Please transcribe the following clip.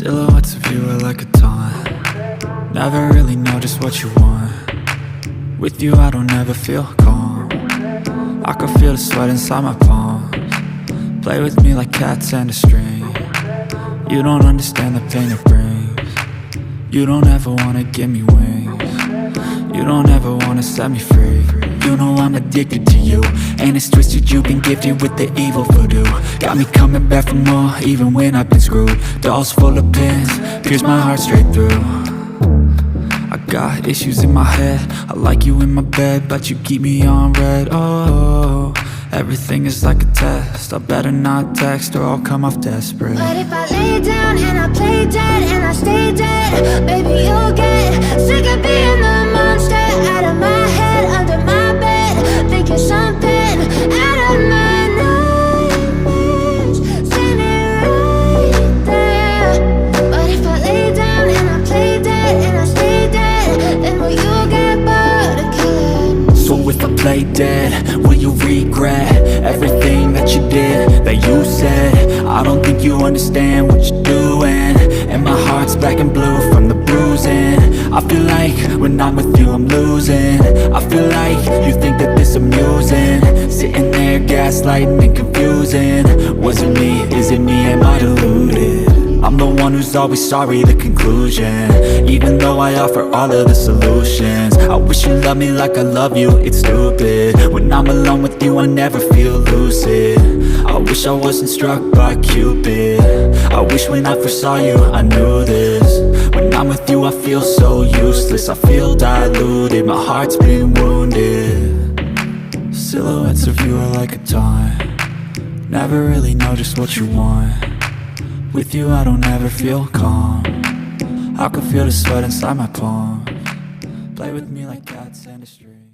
Silhouettes of you are like a taunt. Never really know just what you want. With you I don't ever feel calm. I can feel the sweat inside my palms. Play with me like cats and a string. You don't understand the pain it brings. You don't ever wanna give me wings. You don't ever wanna set me free. You know I'm addicted to you, and it's twisted, you've been gifted with the evil voodoo. Got me coming back for more, even when I've been screwed. Dolls full of pins, pierce my heart straight through. I got issues in my head, I like you in my bed, but you keep me on red. Oh, everything is like a test, I better not text or I'll come off desperate. But if I lay down and I play dead and I stay dead, baby you'll get sick of being the monster out of my head, under my bed, thinking something out of my nightmares, standing right there. But if I lay down and I play dead and I stay dead, then will you get bored of killing? So if I play dead, will you regret everything that you did, that you said? I don't think you understand what you're doing, and my heart's black and blue from the bruising. I feel like when I'm with you I'm losing. I feel like you think that this amusing, sitting there gaslighting and confusing. Was it me? Is it me? Am I deluded? I'm the one who's always sorry, the conclusion, even though I offer all of the solutions. I wish you loved me like I love you, it's stupid. When I'm alone with you I never feel lucid. I wish I wasn't struck by Cupid. I wish when I first saw you I knew this. When I'm with you I feel so useless, I feel diluted, my heart's been wounded. Silhouettes of you are like a taunt. Never really know just what you want. With you I don't ever feel calm. I can feel the sweat inside my palms. Play with me like cats and a string.